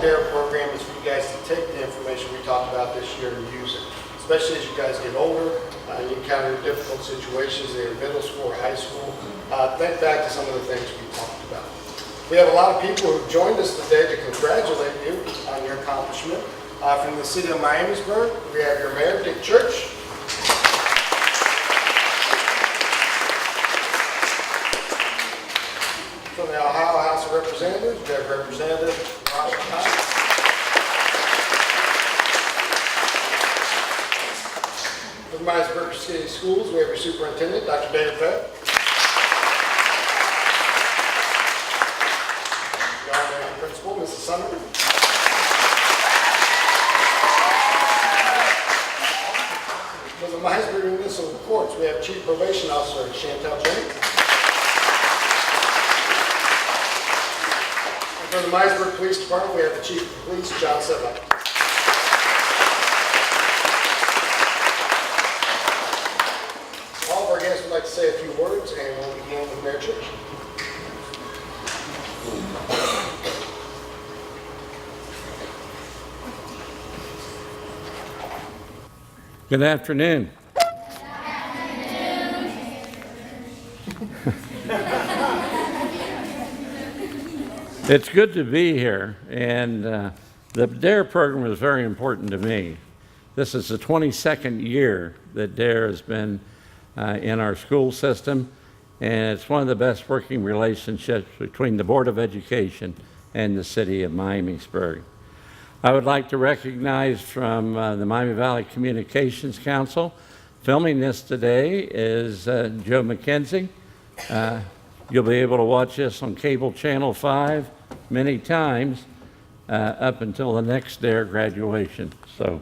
D.A.R.E program is for you guys to take the information we talked about this year and use it, especially as you guys get older and you encounter difficult situations either in middle school or high school. Think back to some of the things we talked about. We have a lot of people who joined us today to congratulate you on your accomplishment. From the city of Miamisburg, we have your mayor, Dick Church. From the Ohio House of Representatives, we have Representative Rob Thomas. From the Miamisburg City Schools, we have your superintendent, Dr. David Fett. Your principal, Mrs. Sumner. From the Miamisburg Municipal Courts, we have Chief Probation Officer Chantel Jennings. And from the Miamisburg Police Department, we have the Chief of Police, John Sedlock. All of our guests would like to say a few words, and we'll begin with Mayor Church. Good afternoon. It's good to be here, and the D.A.R.E program is very important to me. This is the 22nd year that D.A.R.E has been in our school system, and it's one of the best working relationships between the Board of Education and the city of Miamisburg. I would like to recognize from the Miami Valley Communications Council. Filming this today is Joe McKenzie. You'll be able to watch this on cable channel 5 many times up until the next D.A.R.E graduation. So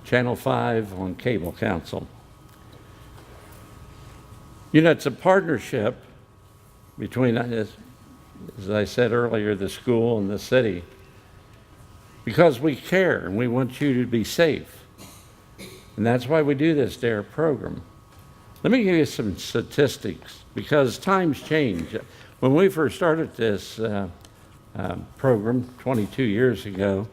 channel 5 on cable council. You know, it's a partnership between, as I said earlier, the school and the city, because we care and we want you to be safe. And that's why we do this D.A.R.E program. Let me give you some statistics, because times change. When we first started this program 22 years ago,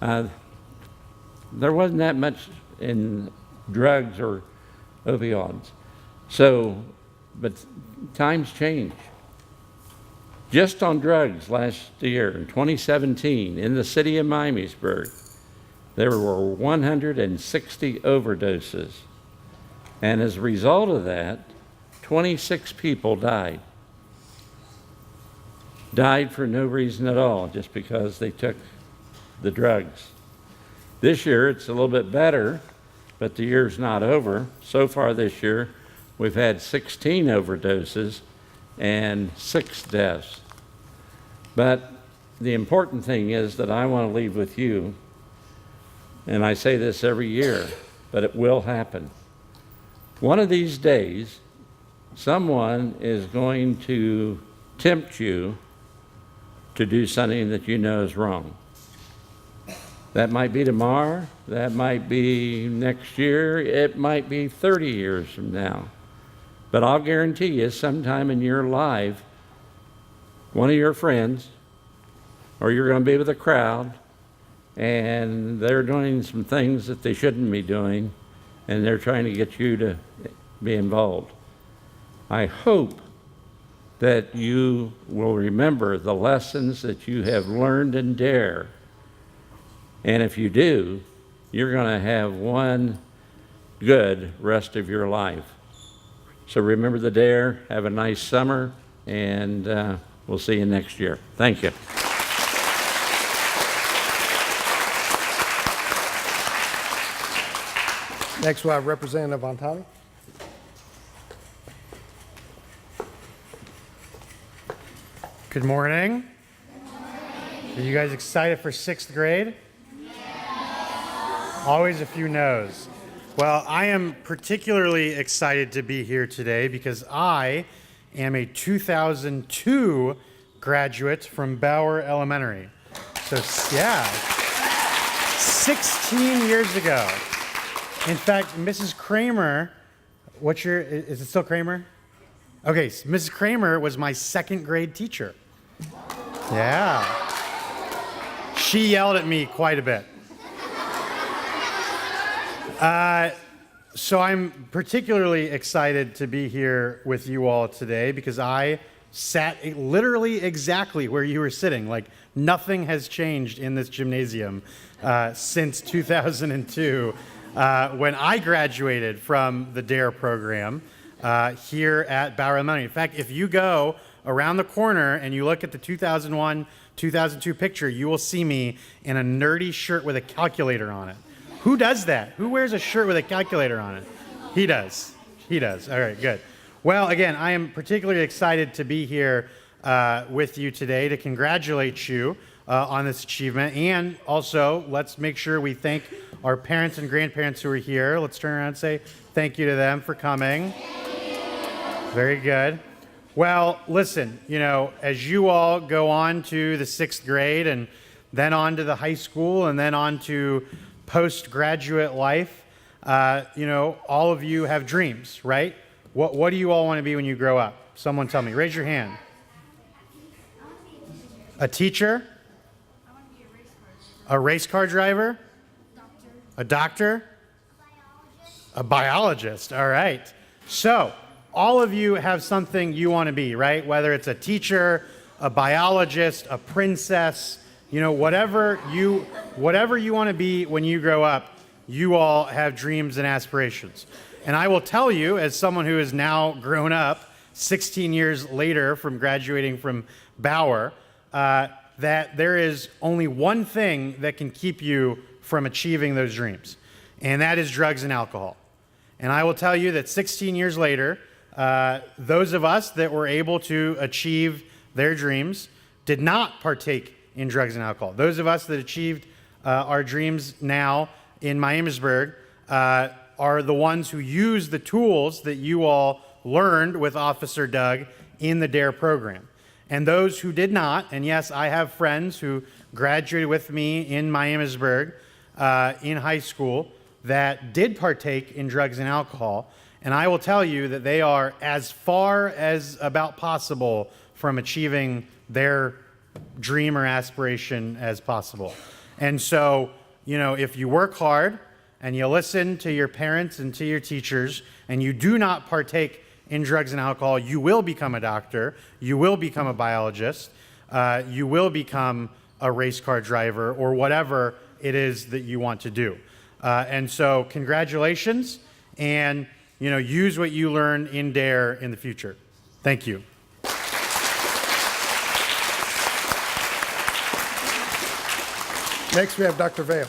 there wasn't that much in drugs or opioids. But times change. Just on drugs last year, in 2017, in the city of Miamisburg, there were 160 overdoses. And as a result of that, 26 people died. Died for no reason at all, just because they took the drugs. This year, it's a little bit better, but the year's not over. So far this year, we've had 16 overdoses and 6 deaths. But the important thing is that I want to leave with you, and I say this every year, but it will happen. One of these days, someone is going to tempt you to do something that you know is wrong. That might be tomorrow, that might be next year, it might be 30 years from now. But I'll guarantee you, sometime in your life, one of your friends, or you're going to be with a crowd, and they're doing some things that they shouldn't be doing, and they're trying to get you to be involved. I hope that you will remember the lessons that you have learned in D.A.R.E. And if you do, you're going to have one good rest of your life. So remember the D.A.R.E., have a nice summer, and we'll see you next year. Thank you. Next, we'll have Representative Antani. Good morning. Are you guys excited for 6th grade? Always a few no's. Well, I am particularly excited to be here today because I am a 2002 graduate from Bauer Elementary. So, yeah, 16 years ago. In fact, Mrs. Kramer, is it still Kramer? Okay, so Mrs. Kramer was my 2nd grade teacher. Yeah. She yelled at me quite a bit. So I'm particularly excited to be here with you all today because I sat literally exactly where you were sitting. Like nothing has changed in this gymnasium since 2002 when I graduated from the D.A.R.E program here at Bauer Elementary. In fact, if you go around the corner and you look at the 2001, 2002 picture, you will see me in a nerdy shirt with a calculator on it. Who does that? Who wears a shirt with a calculator on it? He does. He does. All right, good. Well, again, I am particularly excited to be here with you today to congratulate you on this achievement. And also, let's make sure we thank our parents and grandparents who are here. Let's turn around and say thank you to them for coming. Very good. Well, listen, you know, as you all go on to the 6th grade and then on to the high school and then on to postgraduate life, you know, all of you have dreams, right? What do you all want to be when you grow up? Someone tell me. Raise your hand. A teacher? I want to be a race car driver. A race car driver? A doctor? A biologist. All right. So, all of you have something you want to be, right? Whether it's a teacher, a biologist, a princess, you know, whatever you want to be when you grow up, you all have dreams and aspirations. And I will tell you, as someone who is now grown up, 16 years later from graduating from Bauer, that there is only one thing that can keep you from achieving those dreams, and that is drugs and alcohol. And I will tell you that 16 years later, those of us that were able to achieve their dreams did not partake in drugs and alcohol. Those of us that achieved our dreams now in Miamisburg are the ones who use the tools that you all learned with Officer Doug in the D.A.R.E program. And those who did not, and yes, I have friends who graduated with me in Miamisburg in high school that did partake in drugs and alcohol, and I will tell you that they are as far as about possible from achieving their dream or aspiration as possible. And so, you know, if you work hard and you listen to your parents and to your teachers and you do not partake in drugs and alcohol, you will become a doctor, you will become a biologist, you will become a race car driver or whatever it is that you want to do. And so congratulations, and you know, use what you learn in D.A.R.E in the future. Thank you. Next, we have Dr. Vale.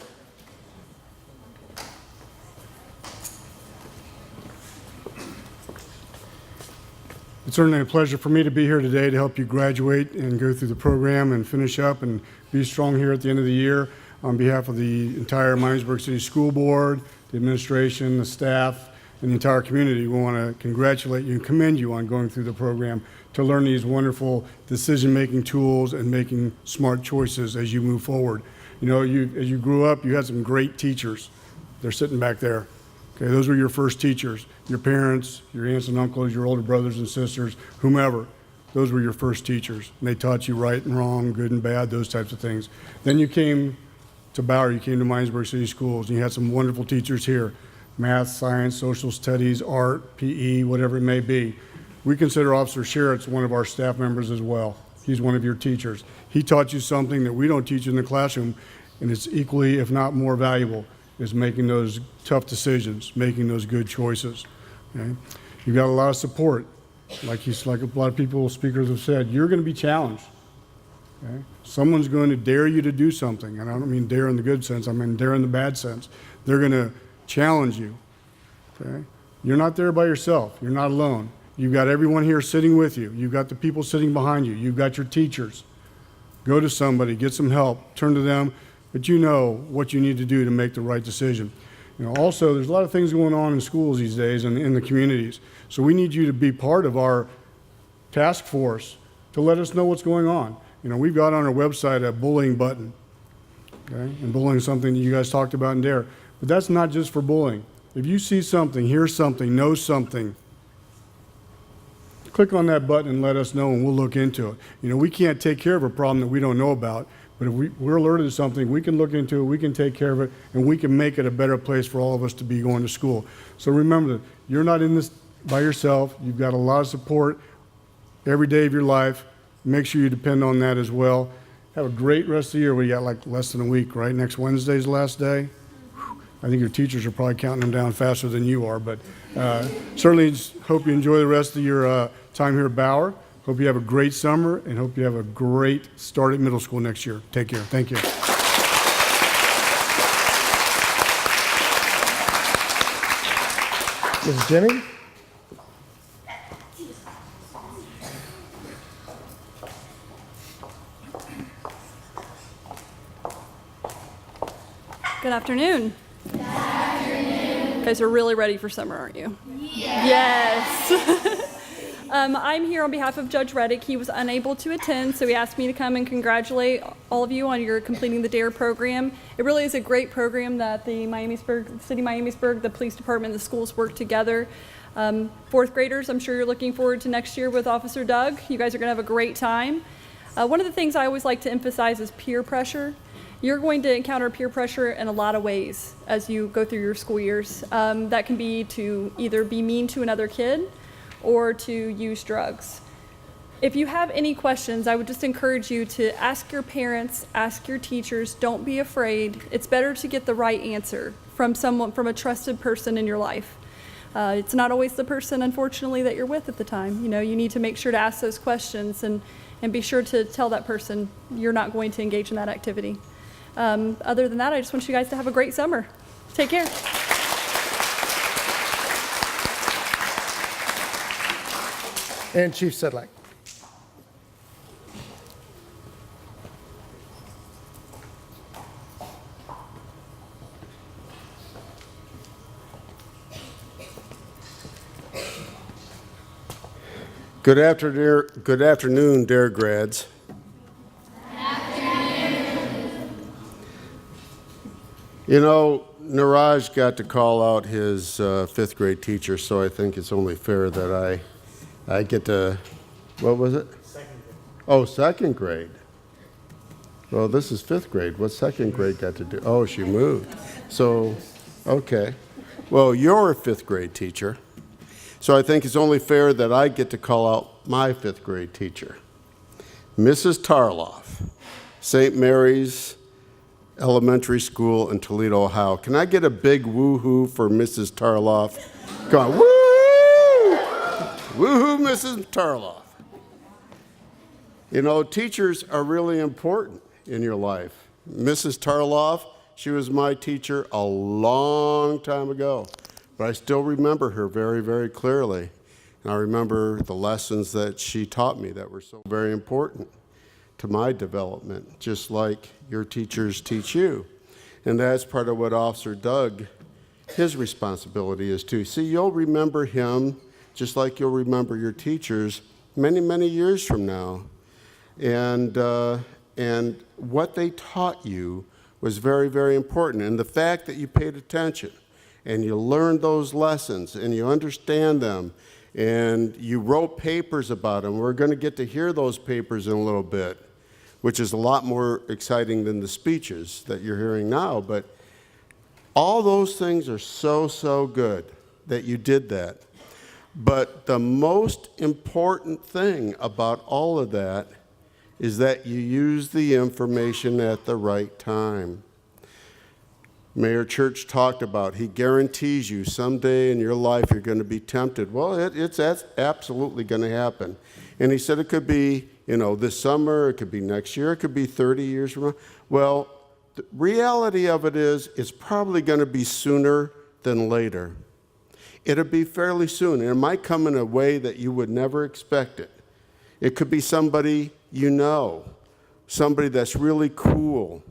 It's certainly a pleasure for me to be here today to help you graduate and go through the program and finish up and be strong here at the end of the year. On behalf of the entire Miamisburg City School Board, the administration, the staff, and the entire community, we want to congratulate you and commend you on going through the program to learn these wonderful decision-making tools and making smart choices as you move forward. You know, as you grew up, you had some great teachers. They're sitting back there. Okay, those were your first teachers. Your parents, your aunts and uncles, your older brothers and sisters, whomever. Those were your first teachers. And they taught you right and wrong, good and bad, those types of things. Then you came to Bauer, you came to Miamisburg City Schools, and you had some wonderful teachers here. Math, science, social studies, art, PE, whatever it may be. We consider Officer Sherritt's one of our staff members as well. He's one of your teachers. He taught you something that we don't teach in the classroom, and it's equally, if not more valuable, is making those tough decisions, making those good choices. Okay? You've got a lot of support. Like a lot of people, speakers have said, you're going to be challenged. Okay? Someone's going to dare you to do something, and I don't mean dare in the good sense, I mean dare in the bad sense. They're going to challenge you. Okay? You're not there by yourself. You're not alone. You've got everyone here sitting with you. You've got the people sitting behind you. You've got your teachers. Go to somebody, get some help, turn to them, but you know what you need to do to make the right decision. You know, also, there's a lot of things going on in schools these days and in the communities. So we need you to be part of our task force to let us know what's going on. You know, we've got on our website a bullying button, okay? And bullying is something that you guys talked about in D.A.R.E. But that's not just for bullying. If you see something, hear something, know something, click on that button and let us know, and we'll look into it. You know, we can't take care of a problem that we don't know about, but if we're alerted to something, we can look into it, we can take care of it, and we can make it a better place for all of us to be going to school. So remember that you're not in this by yourself. You've got a lot of support every day of your life. Make sure you depend on that as well. Have a great rest of the year. We got like less than a week, right? Next Wednesday's the last day. I think your teachers are probably counting them down faster than you are, but certainly hope you enjoy the rest of your time here at Bauer. Hope you have a great summer, and hope you have a great start at middle school next year. Take care. Thank you. Mrs. Jennings? Good afternoon. Good afternoon. You guys are really ready for summer, aren't you? Yes. I'm here on behalf of Judge Reddick. He was unable to attend, so he asked me to come and congratulate all of you on your completing the D.A.R.E program. It really is a great program that the City of Miamisburg, the police department, and the schools work together. Fourth graders, I'm sure you're looking forward to next year with Officer Doug. You guys are going to have a great time. One of the things I always like to emphasize is peer pressure. You're going to encounter peer pressure in a lot of ways as you go through your school years. That can be to either be mean to another kid or to use drugs. If you have any questions, I would just encourage you to ask your parents, ask your teachers. Don't be afraid. It's better to get the right answer from someone, from a trusted person in your life. It's not always the person, unfortunately, that you're with at the time. You know, you need to make sure to ask those questions and be sure to tell that person you're not going to engage in that activity. Other than that, I just want you guys to have a great summer. Take care. And Chief Sedlak. Good afternoon, D.A.R.E grads. You know, Niraj got to call out his fifth grade teacher, so I think it's only fair that I get to, what was it? Second grade. Oh, second grade. Well, this is fifth grade. What's second grade got to do? Oh, she moved. So, okay. Well, you're a fifth grade teacher, so I think it's only fair that I get to call out my fifth grade teacher, Mrs. Tarloff, St. Mary's Elementary School in Toledo, Ohio. Can I get a big woo-hoo for Mrs. Tarloff? Come on, woo! Woo-hoo, Mrs. Tarloff. You know, teachers are really important in your life. Mrs. Tarloff, she was my teacher a long time ago, but I still remember her very, very clearly. And I remember the lessons that she taught me that were so very important to my development, just like your teachers teach you. And that's part of what Officer Doug, his responsibility is too. See, you'll remember him just like you'll remember your teachers many, many years from now. And what they taught you was very, very important. And the fact that you paid attention and you learned those lessons and you understand them and you wrote papers about them. We're going to get to hear those papers in a little bit, which is a lot more exciting than the speeches that you're hearing now. But all those things are so, so good that you did that. But the most important thing about all of that is that you use the information at the right time. Mayor Church talked about, he guarantees you someday in your life you're going to be tempted. Well, it's absolutely going to happen. And he said it could be, you know, this summer, it could be next year, it could be 30 years from now. Well, the reality of it is it's probably going to be sooner than later. It'll be fairly soon, and it might come in a way that you would never expect it. It could be somebody you know, somebody that's really cool.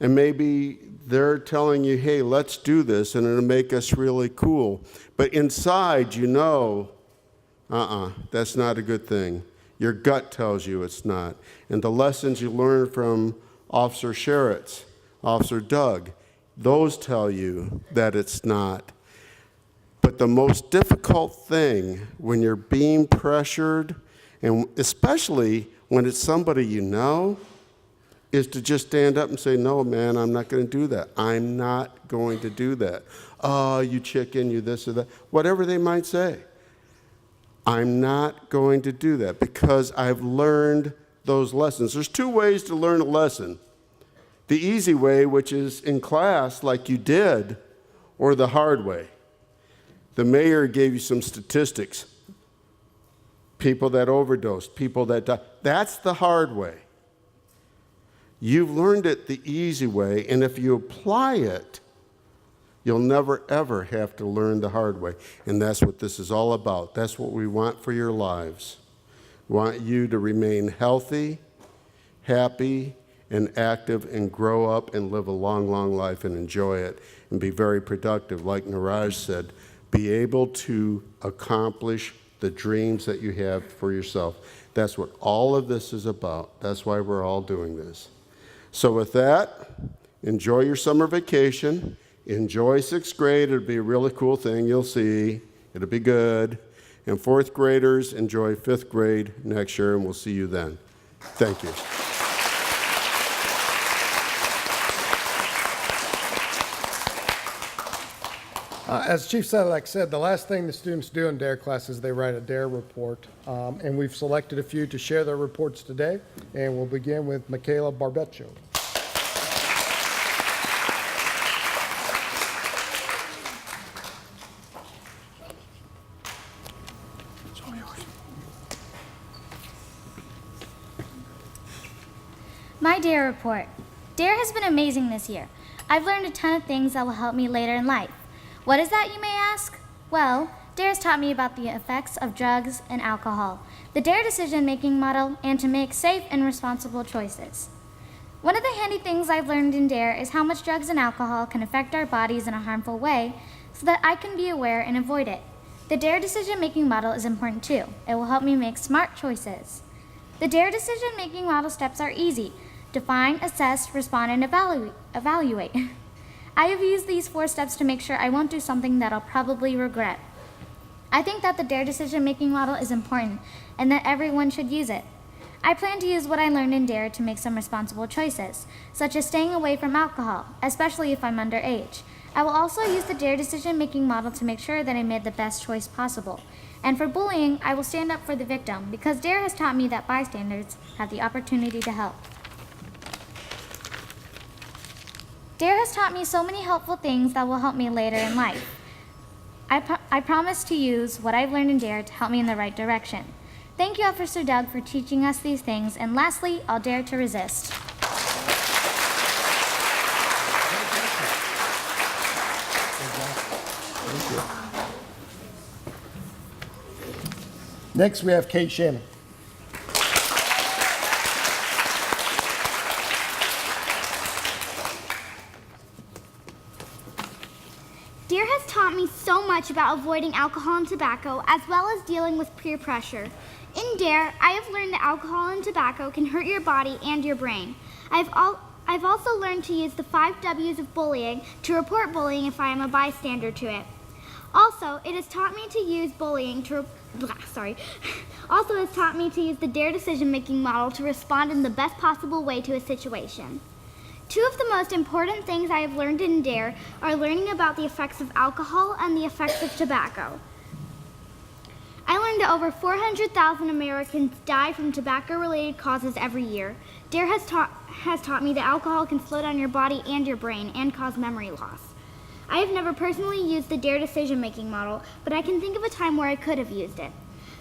And maybe they're telling you, hey, let's do this, and it'll make us really cool. But inside, you know, that's not a good thing. Your gut tells you it's not. And the lessons you learn from Officer Sherritt's, Officer Doug, those tell you that it's not. But the most difficult thing when you're being pressured, and especially when it's somebody you know, is to just stand up and say, no, man, I'm not going to do that. I'm not going to do that. Oh, you chicken, you this or that, whatever they might say. I'm not going to do that because I've learned those lessons. There's two ways to learn a lesson. The easy way, which is in class like you did, or the hard way. The mayor gave you some statistics. People that overdosed, people that died. That's the hard way. You've learned it the easy way, and if you apply it, you'll never, ever have to learn the hard way. And that's what this is all about. That's what we want for your lives. We want you to remain healthy, happy, and active, and grow up and live a long, long life and enjoy it and be very productive. Like Niraj said, be able to accomplish the dreams that you have for yourself. That's what all of this is about. That's why we're all doing this. So with that, enjoy your summer vacation. Enjoy 6th grade. It'll be a really cool thing. You'll see. It'll be good. And 4th graders, enjoy 5th grade next year, and we'll see you then. Thank you. As Chief Sedlak said, the last thing the students do in D.A.R.E. class is they write a D.A.R.E. report. And we've selected a few to share their reports today. And we'll begin with Michaela Barbeccio. My D.A.R.E. report. D.A.R.E. has been amazing this year. I've learned a ton of things that will help me later in life. What is that, you may ask? Well, D.A.R.E. has taught me about the effects of drugs and alcohol, the D.A.R.E. decision-making model, and to make safe and responsible choices. One of the handy things I've learned in D.A.R.E. is how much drugs and alcohol can affect our bodies in a harmful way so that I can be aware and avoid it. The D.A.R.E. decision-making model is important too. It will help me make smart choices. The D.A.R.E. decision-making model steps are easy. Define, assess, respond, and evaluate. I have used these 4 steps to make sure I won't do something that I'll probably regret. I think that the D.A.R.E. decision-making model is important and that everyone should use it. I plan to use what I learned in D.A.R.E. to make some responsible choices, such as staying away from alcohol, especially if I'm underage. I will also use the D.A.R.E. decision-making model to make sure that I made the best choice possible. And for bullying, I will stand up for the victim because D.A.R.E. has taught me that bystanders have the opportunity to help. D.A.R.E. has taught me so many helpful things that will help me later in life. I promise to use what I've learned in D.A.R.E. to help me in the right direction. Thank you, Officer Doug, for teaching us these things. And lastly, I'll dare to resist. Next, we have Kate Shannon. D.A.R.E. has taught me so much about avoiding alcohol and tobacco, as well as dealing with peer pressure. In D.A.R.E., I have learned that alcohol and tobacco can hurt your body and your brain. I've also learned to use the 5 W's of bullying to report bullying if I am a bystander to it. Also, it has taught me to use Also, it has taught me to use the D.A.R.E. decision-making model to respond in the best possible way to a situation. 2 of the most important things I have learned in D.A.R.E. are learning about the effects of alcohol and the effects of tobacco. I learned that over 400,000 Americans die from tobacco-related causes every year. D.A.R.E. has taught me that alcohol can slow down your body and your brain and cause memory loss. I have never personally used the D.A.R.E. decision-making model, but I can think of a time where I could have used it.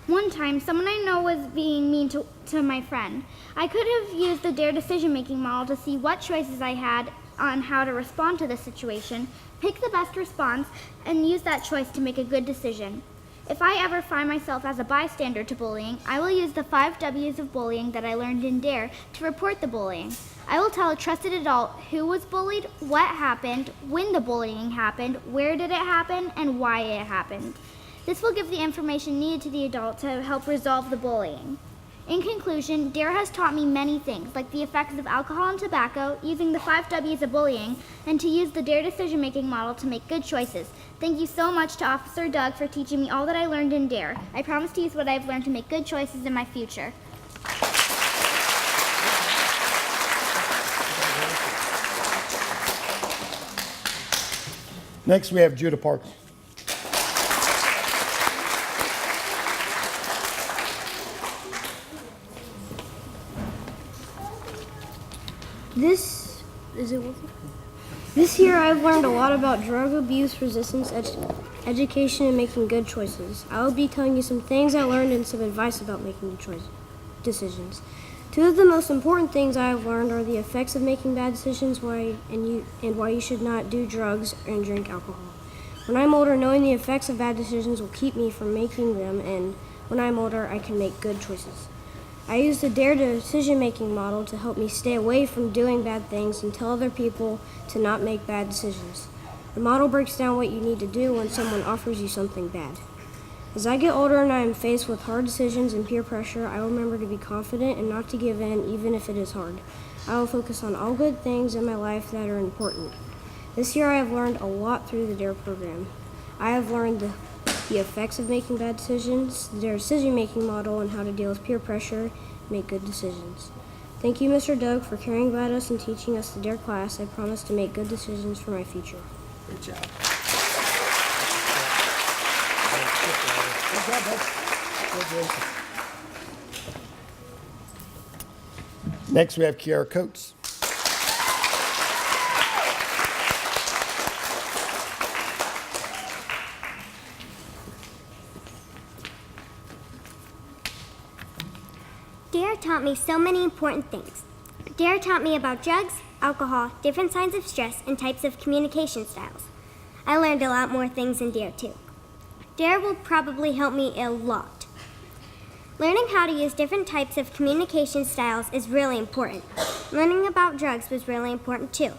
One time, someone I know was being mean to my friend. I could have used the D.A.R.E. decision-making model to see what choices I had on how to respond to the situation, pick the best response, and use that choice to make a good decision. If I ever find myself as a bystander to bullying, I will use the 5 W's of bullying that I learned in D.A.R.E. to report the bullying. I will tell a trusted adult who was bullied, what happened, when the bullying happened, where did it happen, and why it happened. This will give the information needed to the adult to help resolve the bullying. In conclusion, D.A.R.E has taught me many things, like the effects of alcohol and tobacco, using the 5 W's of bullying, and to use the D.A.R.E decision-making model to make good choices. Thank you so much to Officer Doug for teaching me all that I learned in D.A.R.E. I promise to use what I've learned to make good choices in my future. Next, we have Judah Parker. This year I've learned a lot about drug abuse, resistance, education, and making good choices. I will be telling you some things I learned and some advice about making decisions. Two of the most important things I have learned are the effects of making bad decisions, why you should not do drugs and drink alcohol. When I'm older, knowing the effects of bad decisions will keep me from making them, and when I'm older, I can make good choices. I use the D.A.R.E decision-making model to help me stay away from doing bad things and tell other people to not make bad decisions. The model breaks down what you need to do when someone offers you something bad. As I get older and I am faced with hard decisions and peer pressure, I will remember to be confident and not to give in even if it is hard. I will focus on all good things in my life that are important. This year I have learned a lot through the D.A.R.E program. I have learned the effects of making bad decisions, the D.A.R.E decision-making model, and how to deal with peer pressure and make good decisions. Thank you, Mr. Doug, for caring about us and teaching us the D.A.R.E class. I promise to make good decisions for my future. Good job. Next, we have Kiara Coates. D.A.R.E taught me so many important things. D.A.R.E taught me about drugs, alcohol, different signs of stress, and types of communication styles. I learned a lot more things in D.A.R.E too. D.A.R.E will probably help me a lot. Learning how to use different types of communication styles is really important. Learning about drugs was really important too.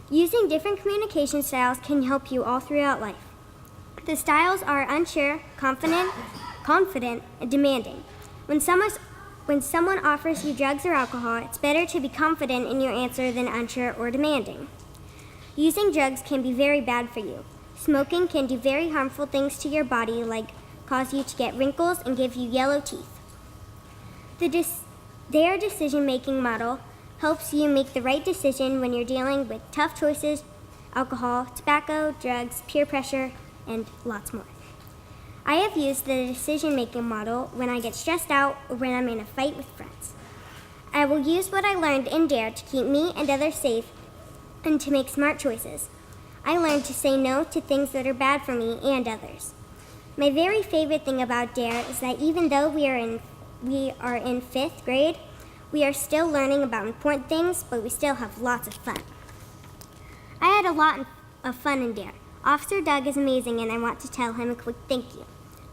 Using different communication styles can help you all throughout life. The styles are unsure, confident, and demanding. When someone offers you drugs or alcohol, it's better to be confident in your answer than unsure or demanding. Using drugs can be very bad for you. Smoking can do very harmful things to your body, like cause you to get wrinkles and give you yellow teeth. The D.A.R.E decision-making model helps you make the right decision when you're dealing with tough choices, alcohol, tobacco, drugs, peer pressure, and lots more. I have used the decision-making model when I get stressed out or when I'm in a fight with friends. I will use what I learned in D.A.R.E to keep me and others safe and to make smart choices. I learned to say no to things that are bad for me and others. My very favorite thing about D.A.R.E is that even though we are in 5th grade, we are still learning about important things, but we still have lots of fun. I had a lot of fun in D.A.R.E. Officer Doug is amazing, and I want to tell him a quick thank you.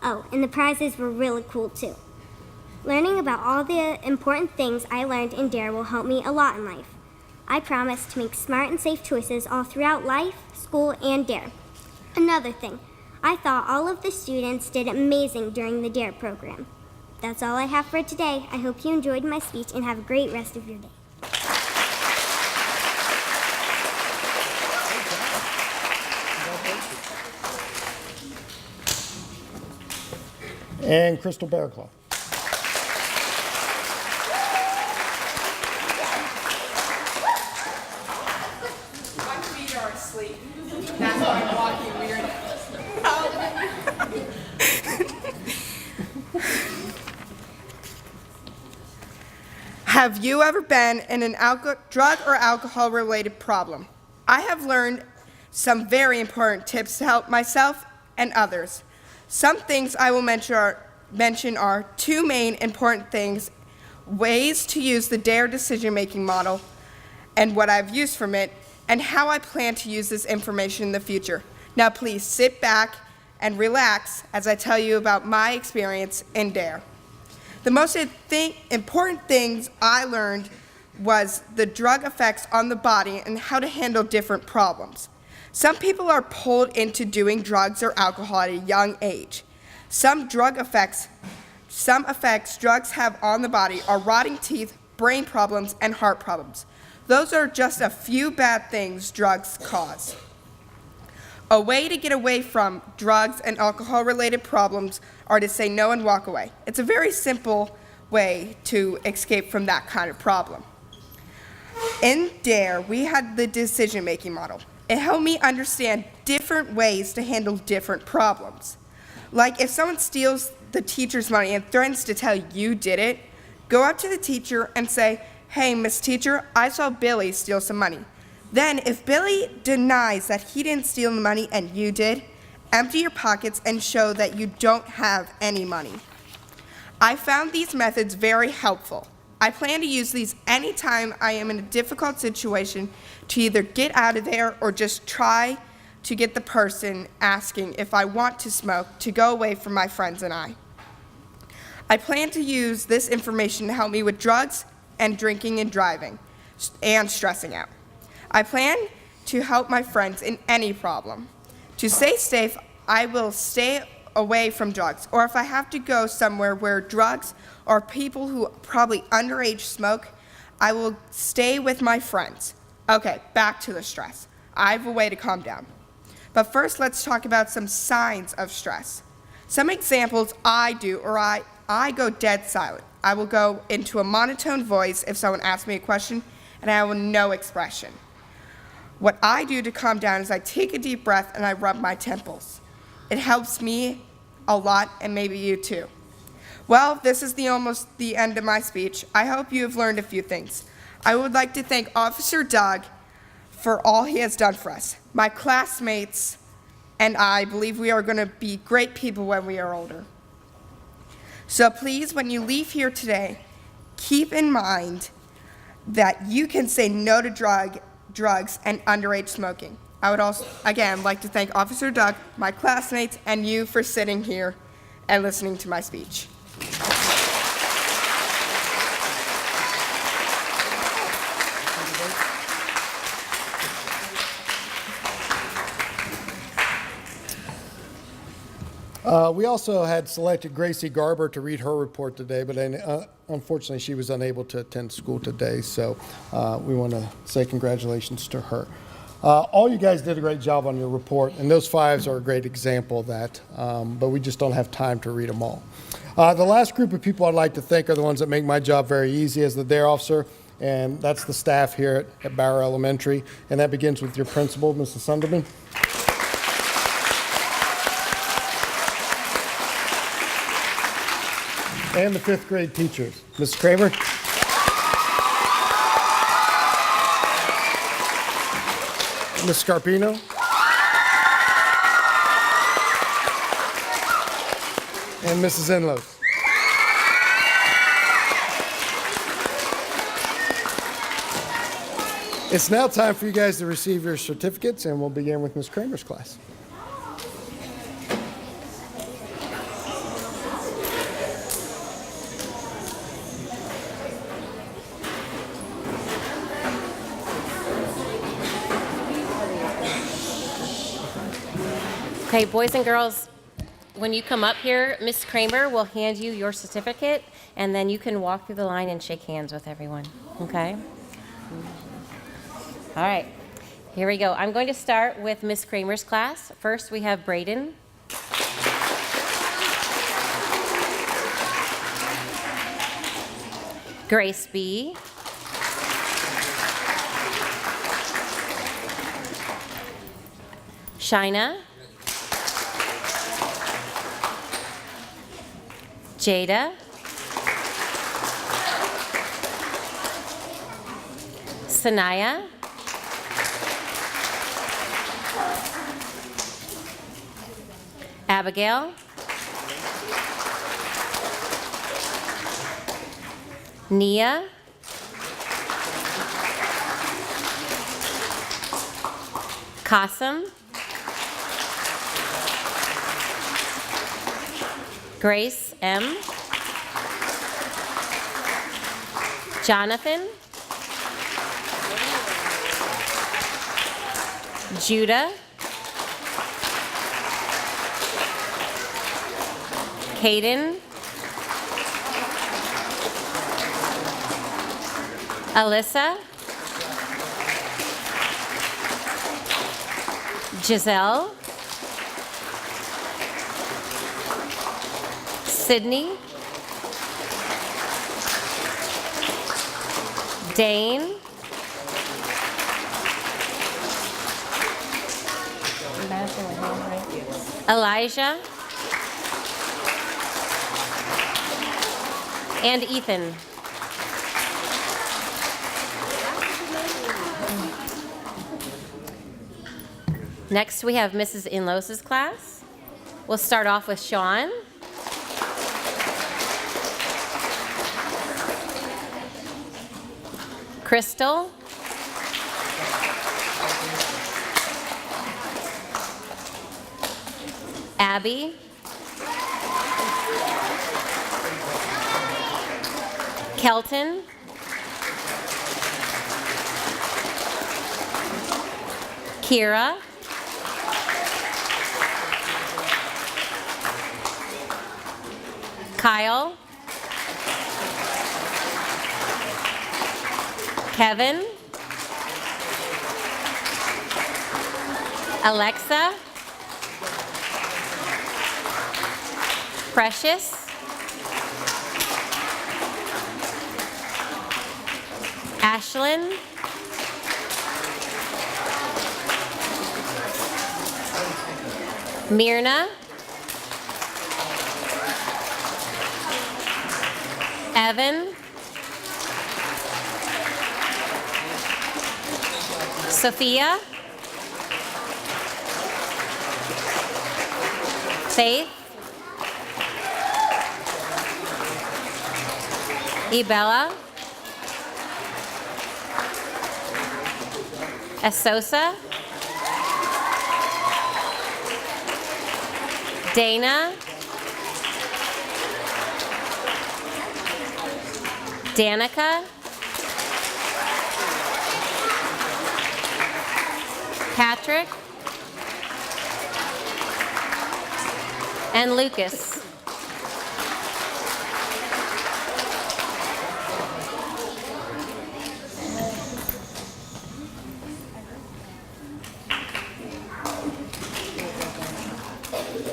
Oh, and the prizes were really cool too. Learning about all the important things I learned in D.A.R.E will help me a lot in life. I promise to make smart and safe choices all throughout life, school, and D.A.R.E. Another thing, I thought all of the students did amazing during the D.A.R.E program. That's all I have for today. I hope you enjoyed my speech and have a great rest of your day. And Crystal Bearclaw. My feet are asleep. That's why I'm walking weird. Have you ever been in an drug or alcohol-related problem? I have learned some very important tips to help myself and others. Some things I will mention are 2 main important things: ways to use the D.A.R.E decision-making model and what I've used from it, and how I plan to use this information in the future. Now please sit back and relax as I tell you about my experience in D.A.R.E. The most important things I learned was the drug effects on the body and how to handle different problems. Some people are pulled into doing drugs or alcohol at a young age. Some drug effects some effects drugs have on the body are rotting teeth, brain problems, and heart problems. Those are just a few bad things drugs cause. A way to get away from drugs and alcohol-related problems are to say no and walk away. It's a very simple way to escape from that kind of problem. In D.A.R.E, we had the decision-making model. It helped me understand different ways to handle different problems. Like if someone steals the teacher's money and threatens to tell you did it, go up to the teacher and say, "Hey, Miss Teacher, I saw Billy steal some money." Then, if Billy denies that he didn't steal the money and you did, empty your pockets and show that you don't have any money. I found these methods very helpful. I plan to use these anytime I am in a difficult situation to either get out of there or just try to get the person asking if I want to smoke to go away from my friends and I. I plan to use this information to help me with drugs and drinking and driving and stressing out. I plan to help my friends in any problem. To stay safe, I will stay away from drugs, or if I have to go somewhere where drugs or people who probably underage smoke, I will stay with my friends. Okay, back to the stress. I have a way to calm down. But first, let's talk about some signs of stress. Some examples I do, or I go dead silent. I will go into a monotone voice if someone asks me a question, and I have no expression. What I do to calm down is I take a deep breath and I rub my temples. It helps me a lot, and maybe you too. Well, this is almost the end of my speech. I hope you have learned a few things. I would like to thank Officer Doug for all he has done for us. My classmates and I believe we are going to be great people when we are older. So please, when you leave here today, keep in mind that you can say no to drugs and underage smoking. I would also, again, like to thank Officer Doug, my classmates, and you for sitting here and listening to my speech. We also had selected Gracie Garber to read her report today, but unfortunately she was unable to attend school today, so we want to say congratulations to her. All you guys did a great job on your report, and those fives are a great example of that, but we just don't have time to read them all. The last group of people I'd like to thank are the ones that make my job very easy as the D.A.R.E officer, and that's the staff here at Bauer Elementary, and that begins with your principal, Mrs. Sunderman. And the fifth grade teachers, Mrs. Kramer. Ms. Scarpino. And Mrs. Enlow. It's now time for you guys to receive your certificates, and we'll begin with Ms. Kramer's class. Okay, boys and girls, when you come up here, Miss Kramer will hand you your certificate, and then you can walk through the line and shake hands with everyone, okay? All right, here we go. I'm going to start with Miss Kramer's class. First, we have Braden. Grace B. Shina. Jada. Sanaya. Abigail. Nia. Qasim. Grace M. Jonathan. Judah. Caden. Alyssa, Giselle, Sydney, Dane, Elijah, and Ethan. Next, we have Mrs. Inlos's class. We'll start off with Sean. Crystal. Abby. Kelton. Kira. Kyle. Kevin. Alexa. Precious. Ashlyn. Myrna. Evan. Sophia. Faith. Ibella. Esosa. Dana. Danica. Patrick. And Lucas.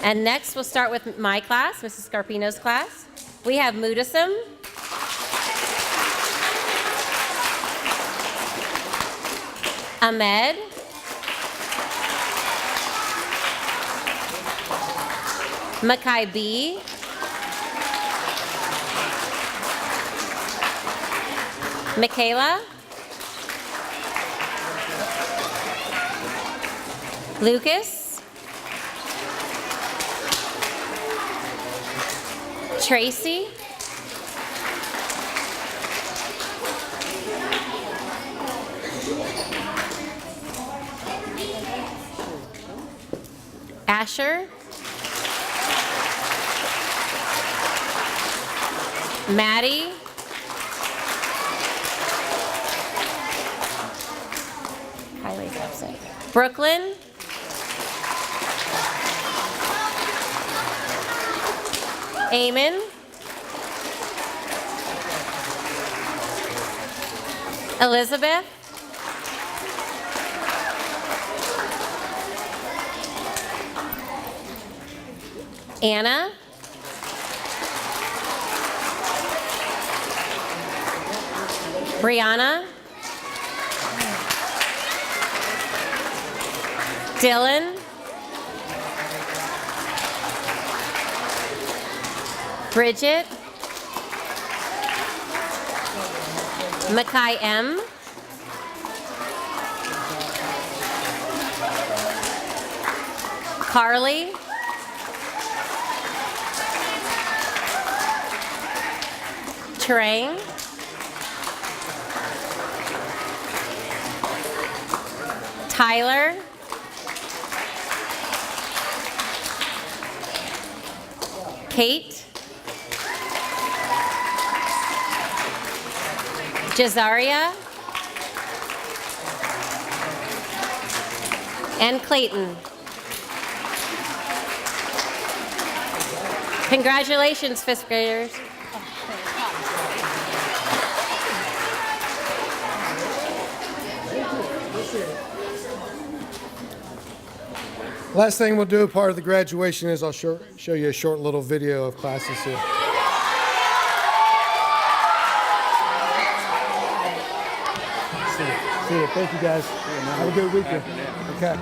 And next, we'll start with my class, Mrs. Scarpino's class. We have Mudism, Ahmed, Makai B, Michaela, Lucas, Tracy, Asher, Maddie, Kylie's upset. Brooklyn, Eamon, Elizabeth, Anna, Brianna, Dylan, Bridget, Makai M, Carly, Trang, Tyler, Kate, Jazaria, and Clayton. Congratulations, fifth graders. Last thing we'll do, part of the graduation, is I'll show you a short little video of classes here. See you. Thank you, guys. Have a good weekend. Okay.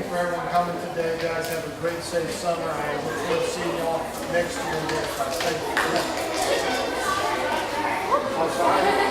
you for everyone coming today, guys. Have a great, safe summer. I look forward to seeing y'all next year. Thank you. I'm sorry.